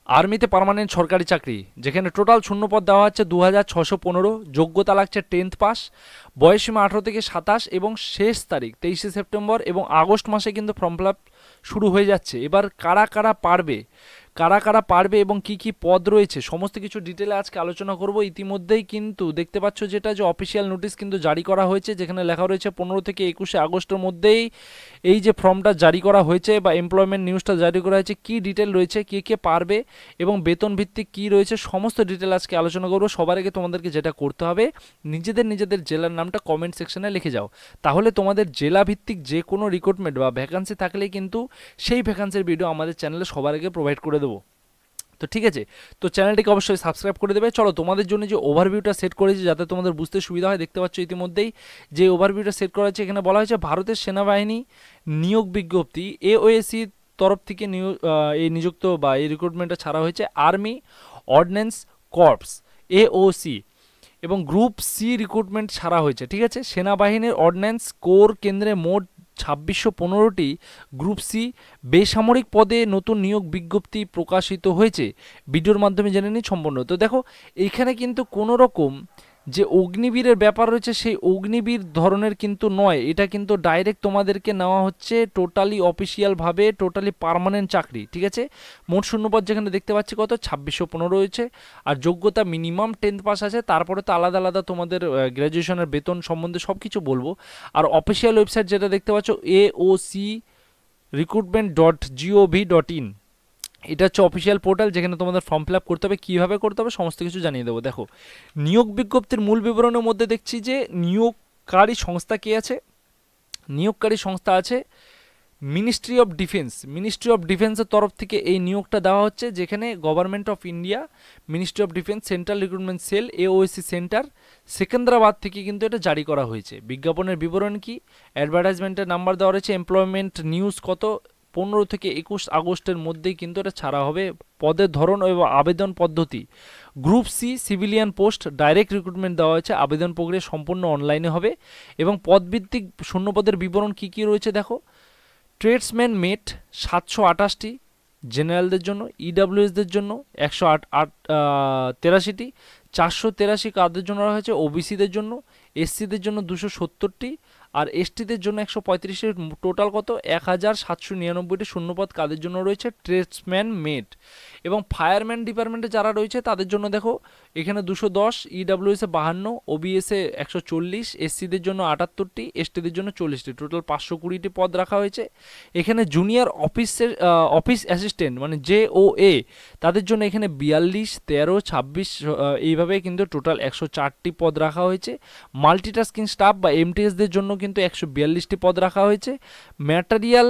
আর্মিতে পার্মানেন্ট সরকারি চাকরি, যেখানে টোটাল শূন্যপদ দেওয়া হচ্ছে 2615, যোগ্যতা লাগছে 10th পাস, বয়সীমা 18 থেকে 27 এবং শেষ তারিখ 23 সেপ্টেম্বর, এবং আগস্ট মাসে কিন্তু ফর্ম ফিল আপ শুরু হয়ে যাচ্ছে। এবার কারা কারা পারবে, কারা কারা পারবে এবং কি কি পদ রয়েছে সমস্ত কিছু ডিটেলে আজকে আলোচনা করব। ইতিমধ্যেই কিন্তু দেখতে পাচ্ছ যেটা যে অফিসিয়াল নোটিশ কিন্তু জারি করা হয়েছে, যেখানে লেখা রয়েছে 15 থেকে 21 আগস্টের মধ্যেই এই যে ফর্মটা জারি করা হয়েছে বা এমপ্লয়মেন্ট নিউজটা জারি করা হয়েছে, কি ডিটেল রয়েছে, কে কে পারবে এবং বেতন ভিত্তিক কী রয়েছে সমস্ত ডিটেল আজকে আলোচনা করবো। সবার আগে তোমাদেরকে যেটা করতে হবে, নিজেদের জেলার নামটা কমেন্ট সেকশনে লিখে যাও, তাহলে তোমাদের জেলা ভিত্তিক যে কোনো রিক্রুটমেন্ট বা ভ্যাকান্সি থাকলেই কিন্তু সেই ভ্যাকান্সির ভিডিও আমাদের চ্যানেলে সবার আগে প্রোভাইড করে দেবো। তো ঠিক আছে, তো চ্যানেলটিকে অবশ্যই সাবস্ক্রাইব করে দেবে। চলো তোমাদের জন্য যে ওভারভিউটা সেট করেছি যাতে তোমাদের বুঝতে সুবিধা হয়, দেখতে পাচ্ছ ইতিমধ্যেই যে ওভারভিউটা সেট করা হয়েছে, এখানে বলা হয়েছে ভারতের সেনাবাহিনী নিয়োগ বিজ্ঞপ্তি এওএসি তরফ থেকে এই নিযুক্ত বা এই রিক্রুটমেন্টটা ছাড়া হয়েছে আর্মি অর্ডিন্যান্স কর্পস এওসি, এবং গ্রুপ সি রিক্রুটমেন্ট ছাড়া হয়েছে। ঠিক আছে, সেনাবাহিনীর অর্ডিন্যান্স কোর কেন্দ্রে মোট 2615টি গ্রুপ সি বেসামরিক পদে নতুন নিয়োগ বিজ্ঞপ্তি প্রকাশিত হয়েছে। ভিডিওর মাধ্যমে জেনে নিই সম্পূর্ণ। তো দেখো এইখানে কিন্তু কোনো রকম যে অগ্নিবীরের ব্যাপার রয়েছে সেই অগ্নিবীর ধরনের কিন্তু নয়, এটা কিন্তু ডাইরেক্ট তোমাদেরকে নেওয়া হচ্ছে টোটালি অফিসিয়ালভাবে, টোটালি পার্মানেন্ট চাকরি। ঠিক আছে, মোট শূন্যপদ যেখানে দেখতে পাচ্ছি কত 2615 রয়েছে, আর যোগ্যতা মিনিমাম 10th পাস আছে, তারপরে তো আলাদা আলাদা তোমাদের গ্র্যাজুয়েশনের বেতন সম্বন্ধে সব কিছু বলবো। আর অফিসিয়াল ওয়েবসাইট যেটা দেখতে পাচ্ছ AOC recruitment.gov.in, এটা হচ্ছে অফিসিয়াল পোর্টাল যেখানে তোমাদের ফর্ম ফিল আপ করতে হবে, কীভাবে করতে হবে সমস্ত কিছু জানিয়ে দেবো। দেখো নিয়োগ বিজ্ঞপ্তির মূল বিবরণের মধ্যে দেখছি যে নিয়োগকারী সংস্থা কে আছে, নিয়োগকারী সংস্থা আছে মিনিস্ট্রি অফ ডিফেন্সের তরফ থেকে এই নিয়োগটা দেওয়া হচ্ছে, যেখানে government of India ministry of defence central recruitment cell AOC centre Secunderabad থেকে কিন্তু এটা জারি করা হয়েছে। বিজ্ঞাপনের বিবরণ কি, অ্যাডভার্টাইজমেন্টের নাম্বার দেওয়া রয়েছে, এমপ্লয়মেন্ট নিউজ কত 15 থেকে 21 আগস্টের মধ্যেই কিন্তু এটা ছাড়া হবে। পদের ধরন এবং আবেদন পদ্ধতি, group C civilian post direct recruitment দেওয়া হয়েছে, আবেদন প্রক্রিয়া সম্পূর্ণ অনলাইনে হবে। এবং পদভিত্তিক শূন্যপদের বিবরণ কি কি রয়েছে দেখো, ট্রেডসম্যান মেট 728টি, জেনারেলদের জন্য, ইডাব্লিউএসদের জন্য 183টি, 483 কাদের জন্য রাখা হয়েছে, ওবিসিদের জন্য, এসসিদের জন্য 270টি, আর এসটিদের জন্য 135টি, টোটাল কত 1799টি শূন্যপদ কাদের জন্য রয়েছে, ট্রেডসম্যান মেট। এবং ফায়ারম্যান ডিপার্টমেন্টে যারা রয়েছে তাদের জন্য দেখো এখানে 210, ইডাব্লিউএসে 52, ওবিএসে 140, এসসিদের জন্য 78টি, এসটিদের জন্য 40টি, টোটাল 520টি পদ রাখা হয়েছে। এখানে জুনিয়র অফিস অ্যাসিস্ট্যান্ট মানে JOA তাদের জন্য এখানে 42, 13, 26 এইভাবে কিন্তু টোটাল 104টি পদ রাখা হয়েছে। মাল্টিটাস্কিং স্টাফ বা MTSদের জন্য কিন্তু 142টি পদ রাখা হয়েছে। ম্যাটেরিয়াল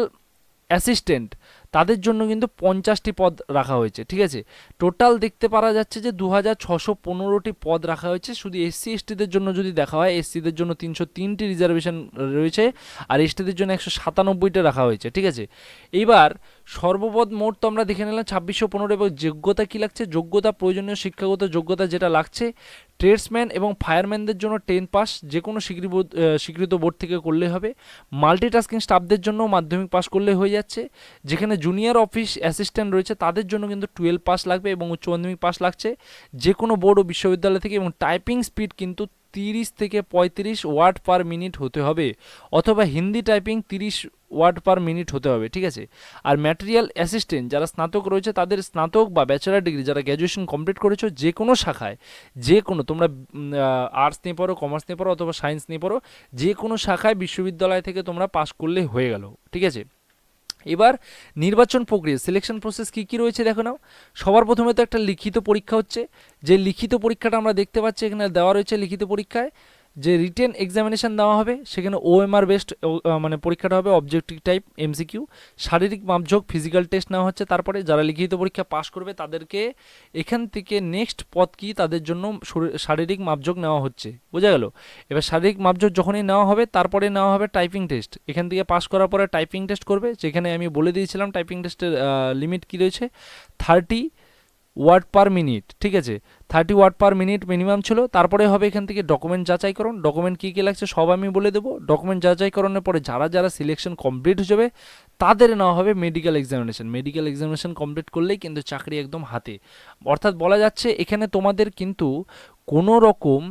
অ্যাসিস্ট্যান্ট তাদের জন্য কিন্তু 50টি পদ রাখা হয়েছে। ঠিক আছে, টোটাল দেখতে পারা যাচ্ছে যে 2615টি পদ রাখা হয়েছে। শুধু এসসি এসটিদের জন্য যদি দেখা হয়, এসসিদের জন্য 303টি রিজার্ভেশন রয়েছে, আর এসটিদের জন্য 197টা রাখা হয়েছে। ঠিক আছে, এইবার সর্বপদ মোট তো আমরা দেখে নিলাম 2615, এবং যোগ্যতা কী লাগছে, যোগ্যতা প্রয়োজনীয় শিক্ষাগত যোগ্যতা যেটা লাগছে, ট্রেডসম্যান এবং ফায়ারম্যানদের জন্য 10 পাস যে কোনো স্বীকৃত বোর্ড থেকে করলে হবে। মাল্টিটাস্কিং স্টাফদের জন্য মাধ্যমিক পাস করলে হয়ে যাচ্ছে। যেখানে জুনিয়র অফিস অ্যাসিস্ট্যান্ট রয়েছে তাদের জন্য কিন্তু 12 পাস লাগবে এবং উচ্চ মাধ্যমিক পাস লাগছে যে কোনো বোর্ড ও বিশ্ববিদ্যালয় থেকে। এবং টাইপিং স্পিড কিন্তু 30 থেকে 35 ওয়ার্ড পার মিনিট হতে হবে, অথবা Hindi typing 30 word per minute হতে হবে। ঠিক আছে, আর ম্যাটেরিয়াল অ্যাসিস্ট্যান্ট যারা স্নাতক রয়েছে তাদের স্নাতক বা ব্যাচেলার ডিগ্রি, যারা গ্র্যাজুয়েশন কমপ্লিট করেছো যে কোনো শাখায়, যে কোনো তোমরা আর্টস নিয়ে পড়ো, কমার্স নিয়ে পড়ো অথবা সায়েন্স নিয়ে পড়ো, যে কোনো শাখায় বিশ্ববিদ্যালয় থেকে তোমরা পাস করলে হয়ে গেল। ঠিক আছে, এবার নির্বাচন প্রক্রিয়া সিলেকশন প্রসেস কী কী রয়েছে দেখো নাও। সবার প্রথমে তো একটা লিখিত পরীক্ষা হচ্ছে, যে লিখিত পরীক্ষাটা আমরা দেখতে পাচ্ছি এখানে দেওয়া রয়েছে। লিখিত পরীক্ষায় যে রিটেন এক্সামিনেশান দেওয়া হবে, সেখানে OMR বেস্ট মানে পরীক্ষাটা হবে, অবজেক্টিভ টাইপ MCQ, শারীরিক মাপঝোঁক ফিজিক্যাল টেস্ট নেওয়া হচ্ছে। তারপরে যারা লিখিত পরীক্ষা পাস করবে তাদেরকে এখান থেকে নেক্সট পদ কি তাদের জন্য শারীরিক মাপঝোঁক নেওয়া হচ্ছে, বোঝা গেল। এবার শারীরিক মাপঝোঁক যখনই নেওয়া হবে তারপরে নেওয়া হবে টাইপিং টেস্ট। এখান থেকে পাস করার পরে টাইপিং টেস্ট করবে, যেখানে আমি বলে দিয়েছিলাম টাইপিং টেস্টের লিমিট কী রয়েছে, 30 ওয়ার্ড পার মিনিট, ঠিক আছে, 30 ওয়ার্ড পার মিনিট মিনিমাম ছিল। তারপরে হবে এখান থেকে ডকুমেন্ট যাচাইকরণ, ডকুমেন্ট কী কী লাগছে সব আমি বলে দেবো। ডকুমেন্ট যাচাইকরণের পরে যারা যারা সিলেকশন কমপ্লিট হয়ে যাবে তাদের নেওয়া হবে medical examination. Medical examination complete করলেই কিন্তু চাকরি একদম হাতে। অর্থাৎ বলা যাচ্ছে এখানে তোমাদের কিন্তু কোনো রকম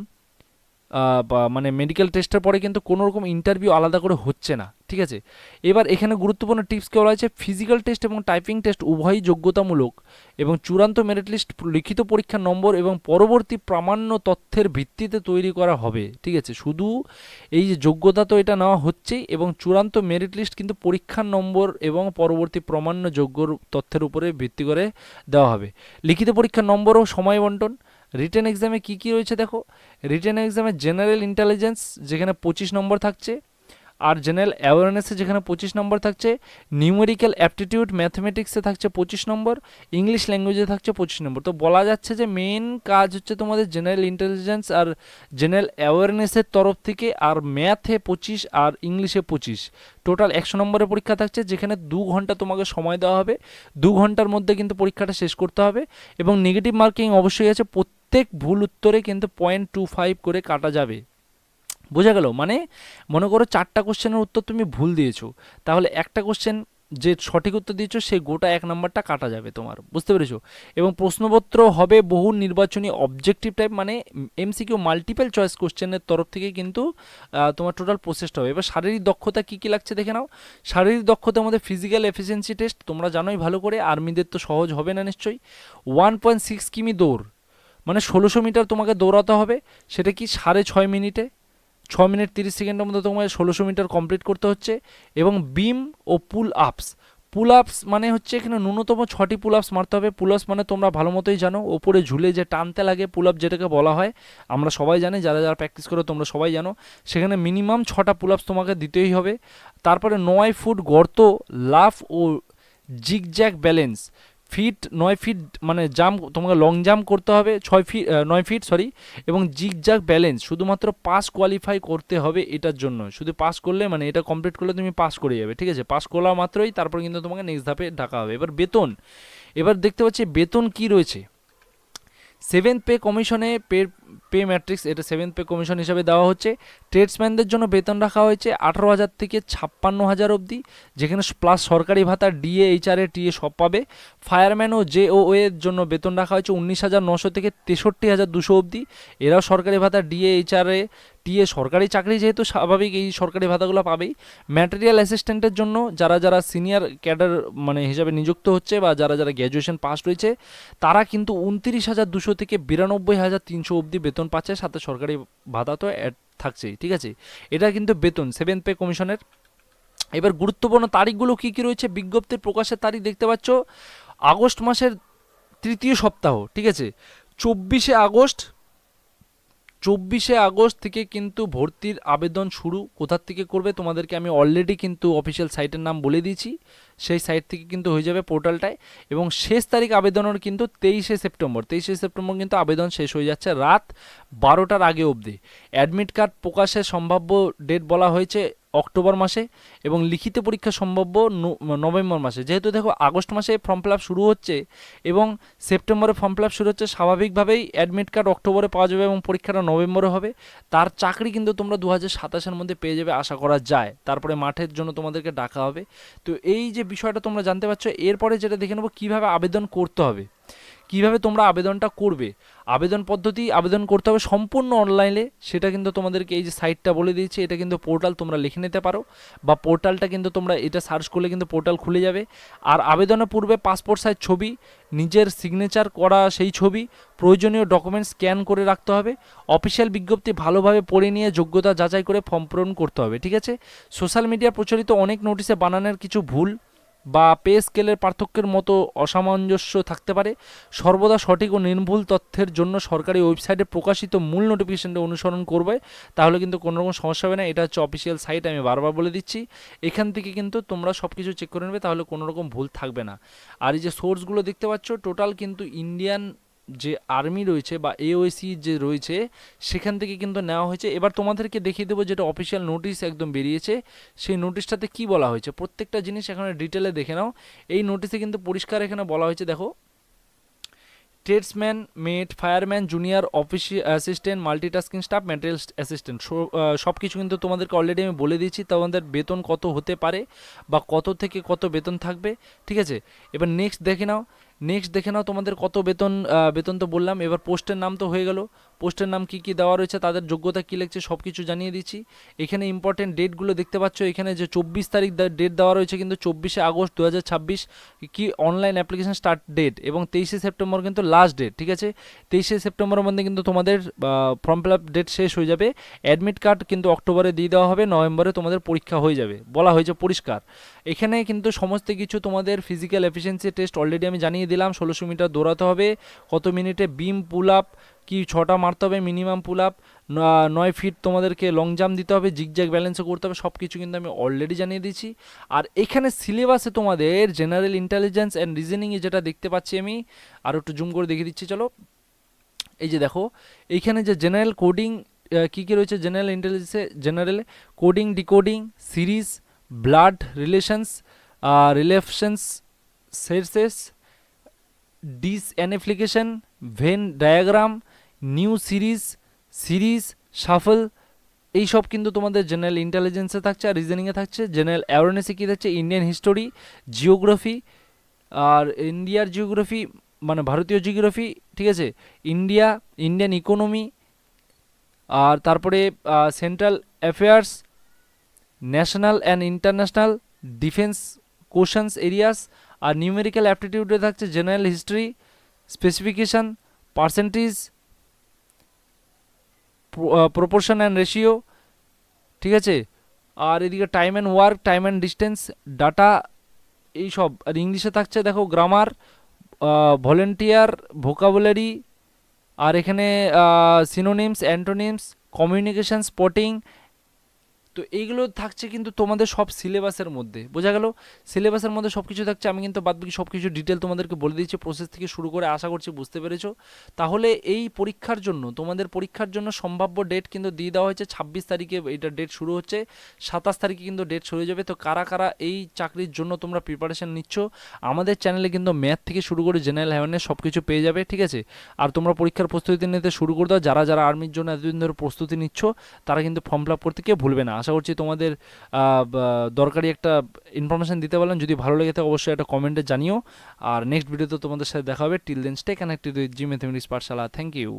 মানে মেডিকেল টেস্টের পরে কিন্তু কোনো রকম ইন্টারভিউ আলাদা করে হচ্ছে না, ঠিক আছে। এবার এখানে গুরুত্বপূর্ণ টিপস বলা হয়েছে, ফিজিক্যাল টেস্ট এবং টাইপিং টেস্ট উভয়ই যোগ্যতামূলক এবং চূড়ান্ত মেরিট লিস্ট লিখিত পরীক্ষার নম্বর এবং পরবর্তী প্রামাণ্য তথ্যের ভিত্তিতে তৈরি করা হবে, ঠিক আছে। শুধু এই যে যোগ্যতা তো এটা নেওয়া হচ্ছেই, এবং চূড়ান্ত মেরিট লিস্ট কিন্তু পরীক্ষার নম্বর এবং পরবর্তী প্রামাণ্য যোগ্য তথ্যের উপরে ভিত্তি করে দেওয়া হবে। লিখিত পরীক্ষার নম্বর ও সময় বন্টন। রিটেন এক্সামে কী কী রয়েছে দেখো, রিটেন এক্সামে জেনারেল ইন্টেলিজেন্স যেখানে 25 নম্বর থাকছে, আর জেনারেল অ্যাওয়ারনেসে যেখানে 25 নম্বর থাকছে, নিউমেরিক্যাল অ্যাপটিটিউড ম্যাথমেটিক্সে থাকছে 25 নম্বর, ইংলিশ ল্যাঙ্গুয়েজে থাকছে 25 নম্বর। তো বলা যাচ্ছে যে মেন কাজ হচ্ছে তোমাদের জেনারেল ইন্টেলিজেন্স আর জেনারেল অ্যাওয়ারনেসের তরফ থেকে, আর ম্যাথে 25 আর ইংলিশে 25, টোটাল 100 নম্বরের পরীক্ষা থাকছে, যেখানে 2 ঘন্টা তোমাকে সময় দেওয়া হবে। 2 ঘন্টার মধ্যে কিন্তু পরীক্ষাটা শেষ করতে হবে, এবং নেগেটিভ মার্কিং অবশ্যই আছে, প্রত্যেক ভুল উত্তরে কিন্তু 0.25 করে কাটা যাবে। বোঝা গেল? মানে মনে করো 4টা কোশ্চেনের উত্তর তুমি ভুল দিয়েছো, তাহলে একটা কোশ্চেন যে সঠিক উত্তর দিয়েছো সেই গোটা 1 নম্বরটা কাটা যাবে তোমার, বুঝতে পেরেছো। এবং প্রশ্নপত্র হবে বহু নির্বাচনী অবজেক্টিভ টাইপ, মানে এমসিকিউ মাল্টিপল চয়েস কোশ্চেনের তরফ থেকে কিন্তু তোমার টোটাল প্রসেসটা হবে। এবার শারীরিক দক্ষতা কী কী লাগছে দেখে নাও। শারীরিক দক্ষতার মধ্যে ফিজিক্যাল এফিসিয়েন্সি টেস্ট তোমরা জানোই ভালো করে, আর্মিদের তো সহজ হবে না নিশ্চয়ই। 1.6 কিমি দৌড়, মানে 1600 মিটার তোমাকে দৌড়াতে হবে, সেটা কি 6.5 মিনিটে, 6 মিনিট 30 সেকেন্ডের মধ্যে তোমাকে 1600 মিটার কমপ্লিট করতে হচ্ছে। এবং বিম ও পুল আপস, পুল আপস মানে হচ্ছে এখানে ন্যূনতম 6টি পুল আপস মারতে হবে। পুল আপস মানে তোমরা ভালো মতোই জানো, ওপরে ঝুলে যে টানতে লাগে পুল আপ যেটাকে বলা হয়, আমরা সবাই জানি, যারা যারা প্র্যাকটিস করো তোমরা সবাই জানো। সেখানে মিনিমাম 6টা পুল আপস তোমাকে দিতেই হবে। তারপরে 9 ফুট গর্ত, লাফ ও জিগজ্যাগ ব্যালেন্স, 9 ফিট মানে জাম্প, তোমাকে লং জাম্প করতে হবে 9 ফিট সরি, এবং জিগজ্যাগ ব্যালেন্স শুধুমাত্র পাস কোয়ালিফাই করতে হবে এটার জন্য। শুধু পাস করলে, মানে এটা কমপ্লিট করলে তুমি পাস করে যাবে, ঠিক আছে। পাস করা মাত্রই তারপর কিন্তু তোমাকে নেক্সট ধাপে ডাকা হবে। এবার বেতন, এবার দেখতে পাচ্ছি বেতন কি রয়েছে। 7th পে কমিশনে পে ম্যাট্রিক্স, এটা 7th পে কমিশন হিসাবে দেওয়া হচ্ছে। ট্রেডসম্যানদের জন্য বেতন রাখা হয়েছে 18,000 থেকে 56,000 অবধি, যেখানে প্লাস সরকারি ভাতা, ডিএ, এইচআরএ, টিএ সব পাবে। ফায়ারম্যান ও জেও এর জন্য বেতন রাখা হয়েছে 19,900 থেকে 63,200 অবধি, এরাও সরকারি ভাতা, ডিএ, এইচআরএ, টিএ, সরকারি চাকরি যেহেতু স্বাভাবিক এই সরকারি ভাতাগুলো পাবেই। ম্যাটেরিয়াল অ্যাসিস্ট্যান্টের জন্য যারা যারা সিনিয়র ক্যাডার মানে হিসাবে নিযুক্ত হচ্ছে, বা যারা যারা গ্র্যাজুয়েশন পাস রয়েছে, তারা কিন্তু 29,200 থেকে 92,300 অবধি বেতন পাচ্ছে, সাথে সরকারি ভাতা তো অ্যাড থাকছেই, ঠিক আছে। এটা কিন্তু বেতন 7th পে কমিশনের। এবার গুরুত্বপূর্ণ তারিখগুলো কী কী রয়েছে, বিজ্ঞপ্তির প্রকাশের তারিখ দেখতে পাচ্ছ আগস্ট মাসের 3য় সপ্তাহ, ঠিক আছে। 24শে আগস্ট থেকে কিন্তু ভর্তির আবেদন শুরু। কোথার থেকে করবে তোমাদেরকে আমি অলরেডি কিন্তু অফিসিয়াল সাইটের নাম বলে দিয়েছি, সেই সাইট থেকে কিন্তু হয়ে যাবে পোর্টালটায়। এবং শেষ তারিখ আবেদনের কিন্তু 23শে সেপ্টেম্বর কিন্তু আবেদন শেষ হয়ে যাচ্ছে রাত 12টার আগে অবধি। অ্যাডমিট কার্ড প্রকাশের সম্ভাব্য ডেট বলা হয়েছে অক্টোবর মাসে, এবং লিখিত পরীক্ষা সম্ভাব্য নভেম্বর মাসে। যেহেতু দেখো আগস্ট মাসে ফর্ম ফিল আপ শুরু হচ্ছে এবং সেপ্টেম্বরে ফর্ম ফিল আপ শুরু হচ্ছে, স্বাভাবিকভাবেই অ্যাডমিট কার্ড অক্টোবরে পাওয়া যাবে এবং পরীক্ষাটা নভেম্বরে হবে। তার চাকরি কিন্তু তোমরা 2027-এর মধ্যে পেয়ে যাবে আশা করা যায়। তারপরে মাঠের জন্য তোমাদেরকে ডাকা হবে। তো এই যে বিষয়টা তোমরা জানতে পারছো, এরপরে যেটা দেখে নেবো কীভাবে আবেদন করতে হবে, কিভাবে তোমরা আবেদনটা করবে। আবেদন পদ্ধতি, আবেদন করতে হবে সম্পূর্ণ অনলাইনে, সেটা কিন্তু তোমাদেরকে এই যে সাইটটা বলে দিয়েছি, এটা কিন্তু পোর্টাল, তোমরা লিখে নিতে পারো, বা পোর্টালটা কিন্তু তোমরা এটা সার্চ করলে কিন্তু পোর্টাল খুলে যাবে। আর আবেদনের পূর্বে পাসপোর্ট সাইজ ছবি, নিজের সিগনেচার করা সেই ছবি, প্রয়োজনীয় ডকুমেন্টস স্ক্যান করে রাখতে হবে। অফিসিয়াল বিজ্ঞপ্তি ভালোভাবে পড়ে নিয়ে যোগ্যতা যাচাই করে ফর্ম পূরণ করতে হবে, ঠিক আছে। সোশ্যাল মিডিয়া প্রচলিত অনেক নোটিশে বানানের কিছু ভুল বা পে স্কেলের পার্থক্যের মতো অসামঞ্জস্য থাকতে পারে। সর্বদা সঠিক ও নির্ভুল তথ্যের জন্য সরকারি ওয়েবসাইটে প্রকাশিত মূল নোটিফিকেশনটা অনুসরণ করবে, তাহলে কিন্তু কোনো রকম সমস্যা হবে না। এটা হচ্ছে অফিসিয়াল সাইট, আমি বারবার বলে দিচ্ছি। এখান থেকে কিন্তু তোমরা সব কিছু চেক করে নেবে, তাহলে কোনো রকম ভুল থাকবে না। আর এই যে সোর্সগুলো দেখতে পাচ্ছ, টোটাল কিন্তু ইন্ডিয়ান যে আর্মি রয়েছে বা এওএসি যে রয়েছে, সেখান থেকে কিন্তু নেওয়া হয়েছে। এবার তোমাদেরকে দেখিয়ে দেবো যেটা অফিসিয়াল নোটিশ একদম বেরিয়েছে, সেই নোটিশটাতে কি বলা হয়েছে, প্রত্যেকটা জিনিস এখানে ডিটেলে দেখে নাও। এই নোটিশে কিন্তু পরিষ্কার এখানে বলা হয়েছে, দেখো, tradesman, mate, fireman, junior official assistant, multitasking staff, material assistant, সব কিছু কিন্তু তোমাদেরকে অলরেডি আমি বলে দিয়েছি তোমাদের বেতন কত হতে পারে বা কত থেকে কত বেতন থাকবে, ঠিক আছে। এবার নেক্সট দেখে নাও তোমাদের কত বেতন, বেতন তো বললাম। এবার পোস্টের নাম তো হয়ে গেল, পোস্টের নাম কি কি দেওয়া রয়েছে, তাদের যোগ্যতা কী লিখছে সব কিছু জানিয়ে দিচ্ছি। এখানে ইম্পর্টেন্ট ডেটগুলো দেখতে পাচ্ছ, এখানে যে 24 তারিখ ডেট দেওয়া রয়েছে কিন্তু 24শে আগস্ট 2026 কি অনলাইন অ্যাপ্লিকেশন স্টার্ট ডেট, এবং 23শে সেপ্টেম্বর কিন্তু লাস্ট ডেট, ঠিক আছে। 23শে সেপ্টেম্বরের মধ্যে কিন্তু তোমাদের ফর্ম ফিল আপ ডেট শেষ হয়ে যাবে। অ্যাডমিট কার্ড কিন্তু অক্টোবরে দিয়ে দেওয়া হবে, নভেম্বরে তোমাদের পরীক্ষা হয়ে যাবে, বলা হয়েছে পরিষ্কার। এখানে কিন্তু সমস্ত কিছু তোমাদের ফিজিক্যাল এফিসিয়েন্সি টেস্ট অলরেডি আমি জানিয়ে দিলাম। 1600 মিটার দৌড়াতে হবে, কত মিনিটে বিম পুল আপ কি 6টা মারতে হবে মিনিমাম পুল আপ, 9 ফিট তোমাদেরকে লং জাম্প দিতে হবে, জিগজ্যাগ ব্যালেন্সও করতে হবে, সব কিছু কিন্তু আমি অলরেডি জানিয়ে দিয়েছি। আর এখানে সিলেবাসে তোমাদের জেনারেল ইন্টেলিজেন্স অ্যান্ড রিজনিংয়ে যেটা দেখতে পাচ্ছি আমি, আর একটু জুম করে দেখিয়ে দিচ্ছি চলো। এই যে দেখো এইখানে যে জেনারেল কোডিং কী কী রয়েছে, জেনারেল ইন্টেলিজেন্সে general coding, decoding, series, blood relations, সেরসেস, ডিসঅ্যানিফিকেশন, Venn diagram, new series shuffle, এইসব কিন্তু তোমাদের জেনারেল ইন্টেলিজেন্সে থাকছে। আর রিজনিংয়ে থাকছে জেনারেল অ্যাওয়ারনেসে কী থাকছে, ইন্ডিয়ান হিস্টোরি, জিওগ্রাফি, আর ইন্ডিয়ার জিওগ্রাফি মানে ভারতীয় জিওগ্রাফি, ঠিক আছে, ইন্ডিয়ান ইকোনমি, আর তারপরে central affairs, national and international defence questions areas. আর নিউমেরিক্যাল অ্যাপটিটিউডে থাকছে general history, specification, percentage, proportion and ratio, ঠিক আছে। আর এদিকে time and work, time and distance, data, এইসব। আর ইংলিশে থাকছে দেখো গ্রামার, ভলেন্টিয়ার, ভোকাবুলারি, আর এখানে সিনোনিমস, অ্যান্টোনিমস, কমিউনিকেশন, স্পটিং। তো এইগুলো থাকছে কিন্তু তোমাদের সব সিলেবাসের মধ্যে, বোঝা গেল, সিলেবাসের মধ্যে সব কিছু থাকছে। আমি কিন্তু বাদবাকি সব কিছু ডিটেল তোমাদেরকে বলে দিয়েছি প্রসেস থেকে শুরু করে, আশা করছি বুঝতে পেরেছো। তাহলে এই পরীক্ষার জন্য তোমাদের পরীক্ষার জন্য সম্ভাব্য ডেট কিন্তু দিয়ে দেওয়া হয়েছে 26 তারিখে এটা ডেট শুরু হচ্ছে, 27 তারিখে কিন্তু ডেট শুরু হয়ে যাবে। তো কারা কারা এই চাকরির জন্য তোমরা প্রিপারেশন নিচ্ছ, আমাদের চ্যানেলে কিন্তু ম্যাথ থেকে শুরু করে জেনারেল অ্যাওয়ারনেস সব কিছু পেয়ে যাবে, ঠিক আছে। আর তোমরা পরীক্ষার প্রস্তুতি নিতে শুরু করে দাও, যারা যারা আর্মির জন্য এতদিন ধরে প্রস্তুতি নিচ্ছ তারা কিন্তু ফর্ম ফিল আপ করতে কেউ ভুলবে না। আশা করছি তোমাদের দরকারি একটা ইনফরমেশান দিতে পারলাম। যদি ভালো লেগে থাকে অবশ্যই একটা কমেন্টে জানিও। আর নেক্সট ভিডিওতে তোমাদের সাথে দেখা হবে। Till then stay connected with G mathematics Pathshala. Thank you.